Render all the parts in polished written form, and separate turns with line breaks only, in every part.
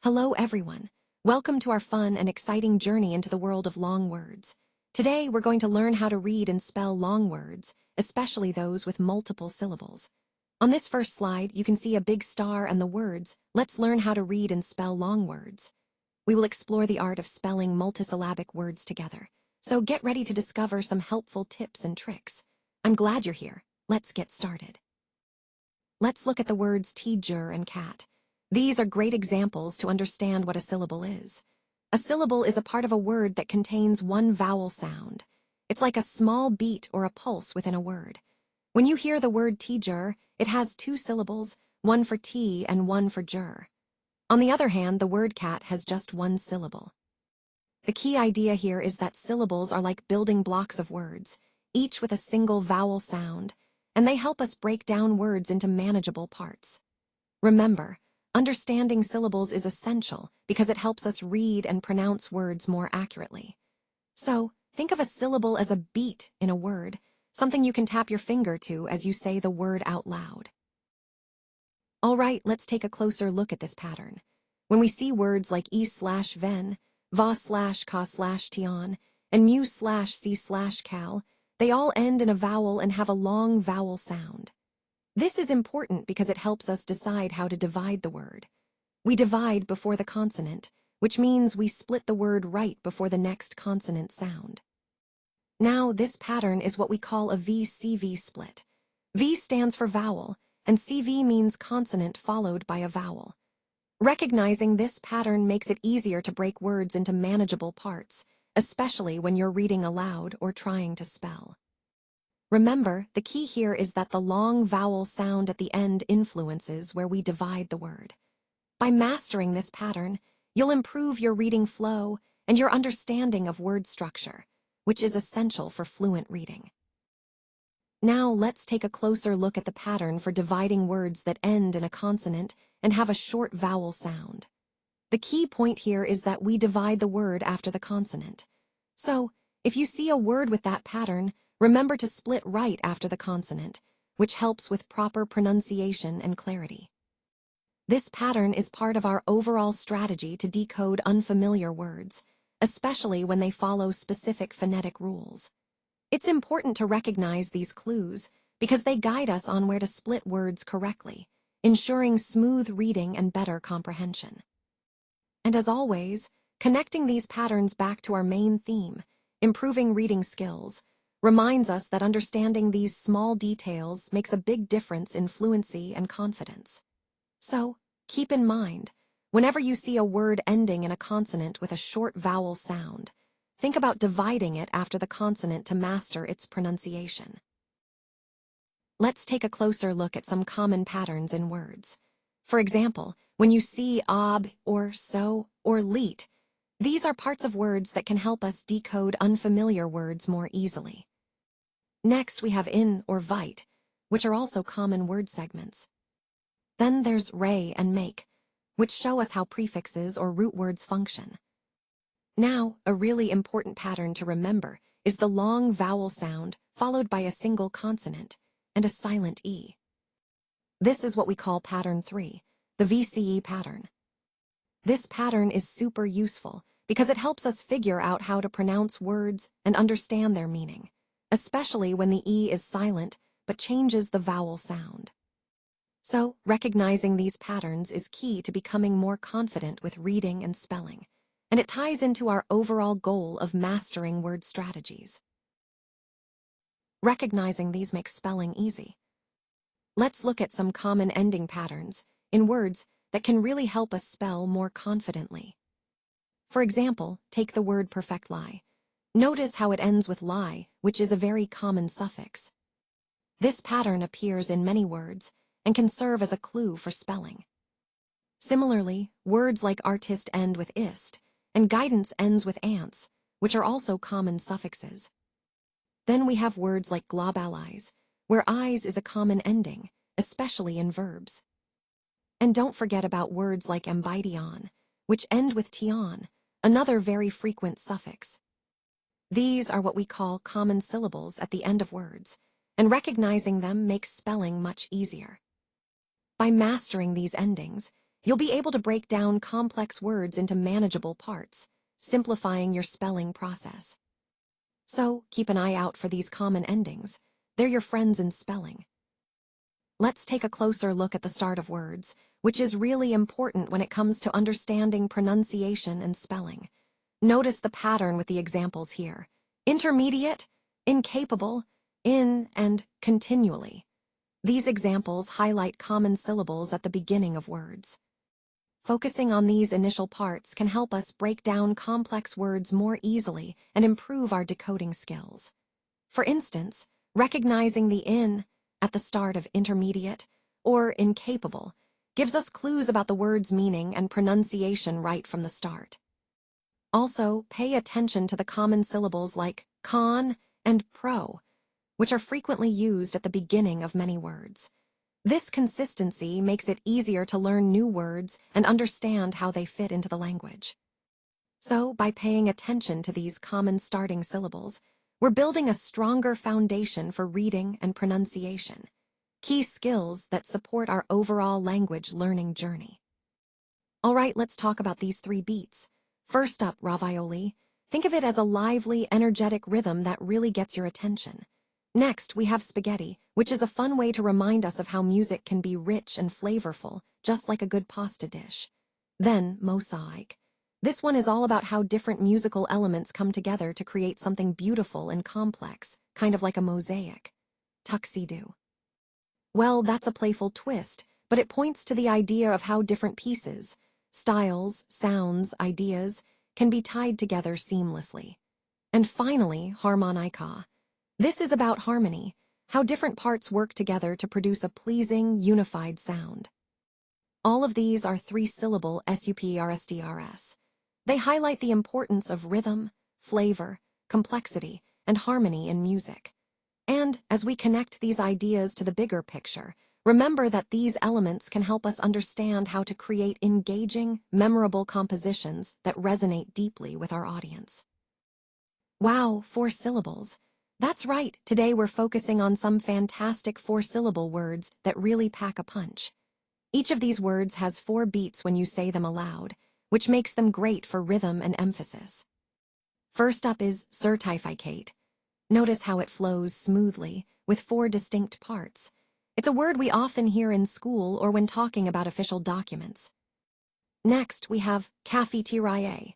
Hello everyone. Welcome to our fun and exciting journey into the world of long words. Today we're going to learn how to read and spell long words, especially those with multiple syllables. On this first slide, you can see a big star and the words, "Let's learn how to read and spell long words." We will explore the art of spelling multisyllabic words together. So get ready to discover some helpful tips and tricks. I'm glad you're here. Let's get started. Let's look at the words teacher and cat. These are great examples to understand what a syllable is. A syllable is a part of a word that contains one vowel sound. It's like a small beat or a pulse within a word. When you hear the word teacher, it has two syllables, one for T and one for jur. On the other hand, the word cat has just one syllable. The key idea here is that syllables are like building blocks of words, each with a single vowel sound, and they help us break down words into manageable parts. Remember, understanding syllables is essential because it helps us read and pronounce words more accurately. So, think of a syllable as a beat in a word, something you can tap your finger to as you say the word out loud. All right, let's take a closer look at this pattern. When we see words like e/ven, va/ka/tion, and mu/c/cal, they all end in a vowel and have a long vowel sound. This is important because it helps us decide how to divide the word. We divide before the consonant, which means we split the word right before the next consonant sound. Now, this pattern is what we call a V-CV split. V stands for vowel, and CV means consonant followed by a vowel. Recognizing this pattern makes it easier to break words into manageable parts, especially when you're reading aloud or trying to spell. Remember, the key here is that the long vowel sound at the end influences where we divide the word. By mastering this pattern, you'll improve your reading flow and your understanding of word structure, which is essential for fluent reading. Now let's take a closer look at the pattern for dividing words that end in a consonant and have a short vowel sound. The key point here is that we divide the word after the consonant. So, if you see a word with that pattern, remember to split right after the consonant, which helps with proper pronunciation and clarity. This pattern is part of our overall strategy to decode unfamiliar words, especially when they follow specific phonetic rules. It's important to recognize these clues because they guide us on where to split words correctly, ensuring smooth reading and better comprehension. And as always, connecting these patterns back to our main theme, improving reading skills, reminds us that understanding these small details makes a big difference in fluency and confidence. So, keep in mind, whenever you see a word ending in a consonant with a short vowel sound, think about dividing it after the consonant to master its pronunciation. Let's take a closer look at some common patterns in words. For example, when you see ob or so or leet, these are parts of words that can help us decode unfamiliar words more easily. Next, we have in or vite, which are also common word segments. Then there's re and make, which show us how prefixes or root words function. Now, a really important pattern to remember is the long vowel sound followed by a single consonant and a silent E. This is what we call pattern 3, the VCE pattern. This pattern is super useful because it helps us figure out how to pronounce words and understand their meaning, especially when the E is silent but changes the vowel sound. So, recognizing these patterns is key to becoming more confident with reading and spelling, and it ties into our overall goal of mastering word strategies. Recognizing these makes spelling easy. Let's look at some common ending patterns in words that can really help us spell more confidently. For example, take the word perfect lie. Notice how it ends with lie, which is a very common suffix. This pattern appears in many words and can serve as a clue for spelling. Similarly, words like artist end with ist, and guidance ends with ants, which are also common suffixes. Then we have words like globalize, where eyes is a common ending, especially in verbs. And don't forget about words like ambition, which end with tion, another very frequent suffix. These are what we call common syllables at the end of words, and recognizing them makes spelling much easier. By mastering these endings, You'll be able to break down complex words into manageable parts, simplifying your spelling process. So, keep an eye out for these common endings. They're your friends in spelling. Let's take a closer look at the start of words, which is really important when it comes to understanding pronunciation and spelling. Notice the pattern with the examples here. Intermediate, incapable, in, and continually. These examples highlight common syllables at the beginning of words. Focusing on these initial parts can help us break down complex words more easily and improve our decoding skills. For instance, recognizing the in at the start of intermediate or incapable gives us clues about the word's meaning and pronunciation right from the start. Also, pay attention to the common syllables like con and pro, which are frequently used at the beginning of many words. This consistency makes it easier to learn new words and understand how they fit into the language. So, by paying attention to these common starting syllables, we're building a stronger foundation for reading and pronunciation, key skills that support our overall language learning journey. All right, let's talk about these 3 beats. First up, ravioli. Think of it as a lively, energetic rhythm that really gets your attention. Next, we have spaghetti, which is a fun way to remind us of how music can be rich and flavorful, just like a good pasta dish. Then, mosaic. This one is all about how different musical elements come together to create something beautiful and complex, kind of like a mosaic. Tuxedo. Well, that's a playful twist, but it points to the idea of how different pieces, styles, sounds, ideas, can be tied together seamlessly. And finally, harmonica. This is about harmony, how different parts work together to produce a pleasing, unified sound. All of these are 3-syllable SUPRSDRS. They highlight the importance of rhythm, flavor, complexity, and harmony in music. And as we connect these ideas to the bigger picture, remember that these elements can help us understand how to create engaging, memorable compositions that resonate deeply with our audience. Wow, 4 syllables. That's right, today we're focusing on some fantastic 4-syllable words that really pack a punch. Each of these words has 4 beats when you say them aloud, which makes them great for rhythm and emphasis. First up is certificate. Notice how it flows smoothly, with 4 distinct parts. It's a word we often hear in school or when talking about official documents. Next, we have cafeteria.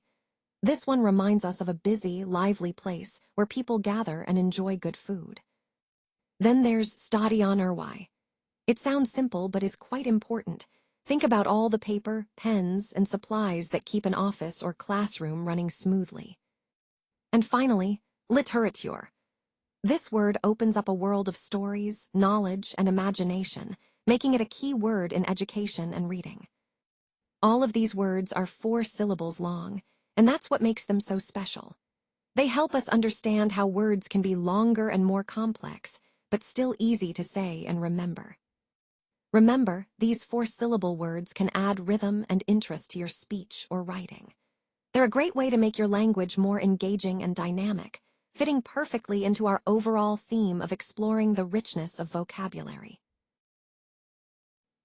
This one reminds us of a busy, lively place where people gather and enjoy good food. Then there's stationery. It sounds simple but is quite important. Think about all the paper, pens, and supplies that keep an office or classroom running smoothly. And finally, literature. This word opens up a world of stories, knowledge, and imagination, making it a key word in education and reading. All of these words are 4 syllables long, and that's what makes them so special. They help us understand how words can be longer and more complex, but still easy to say and remember. Remember, these 4-syllable words can add rhythm and interest to your speech or writing. They're a great way to make your language more engaging and dynamic, fitting perfectly into our overall theme of exploring the richness of vocabulary.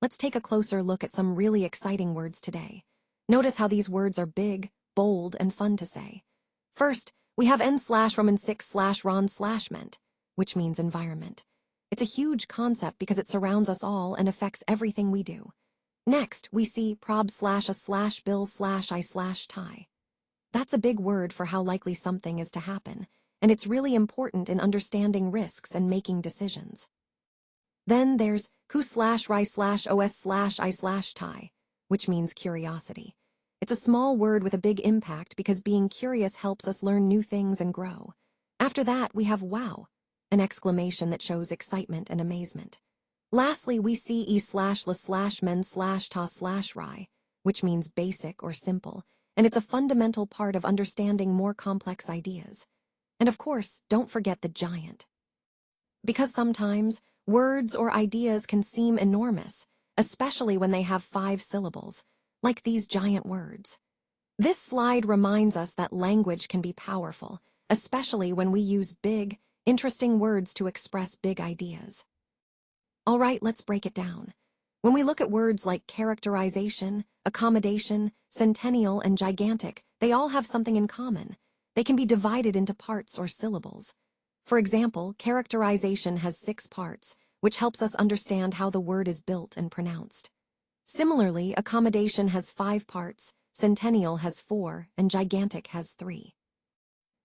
Let's take a closer look at some really exciting words today. Notice how these words are big, bold, and fun to say. First, we have N/Roman6/Ron/ment, which means environment. It's a huge concept because it surrounds us all and affects everything we do. Next, we see prob/a/bill/I/tie. That's a big word for how likely something is to happen, and it's really important in understanding risks and making decisions. Then there's ku/ri/os/I/tie, which means curiosity. It's a small word with a big impact because being curious helps us learn new things and grow. After that, we have wow, an exclamation that shows excitement and amazement. Lastly, we see e/la/men/ta/ri, which means basic or simple, and it's a fundamental part of understanding more complex ideas. And of course, don't forget the giant. Because sometimes, words or ideas can seem enormous, especially when they have 5 syllables, like these giant words. This slide reminds us that language can be powerful, especially when we use big, interesting words to express big ideas. All right, let's break it down. When we look at words like characterization, accommodation, centennial, and gigantic, they all have something in common. They can be divided into parts or syllables. For example, characterization has 6 parts, which helps us understand how the word is built and pronounced. Similarly, accommodation has 5 parts, centennial has 4, and gigantic has 3.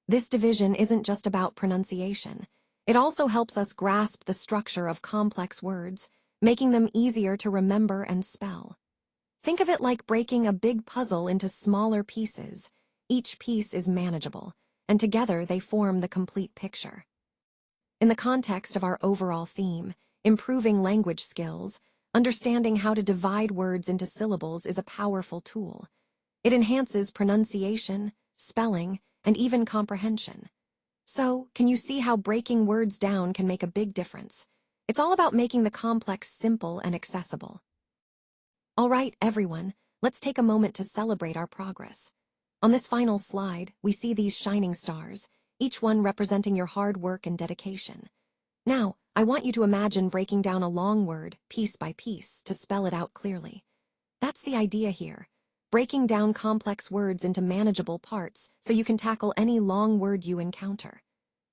This division isn't just about pronunciation. It also helps us grasp the structure of complex words, making them easier to remember and spell. Think of it like breaking a big puzzle into smaller pieces. Each piece is manageable, and together they form the complete picture. In the context of our overall theme, improving language skills, understanding how to divide words into syllables is a powerful tool. It enhances pronunciation, spelling, and even comprehension. So, can you see how breaking words down can make a big difference? It's all about making the complex simple and accessible. All right, everyone, let's take a moment to celebrate our progress. On this final slide, we see these shining stars, each one representing your hard work and dedication. Now, I want you to imagine breaking down a long word, piece by piece, to spell it out clearly. That's the idea here, breaking down complex words into manageable parts so you can tackle any long word you encounter.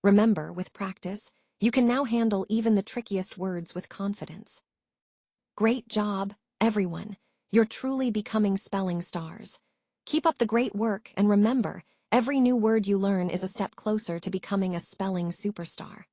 Remember, with practice, you can now handle even the trickiest words with confidence. Great job, everyone. You're truly becoming spelling stars. Keep up the great work, and remember, every new word you learn is a step closer to becoming a spelling superstar.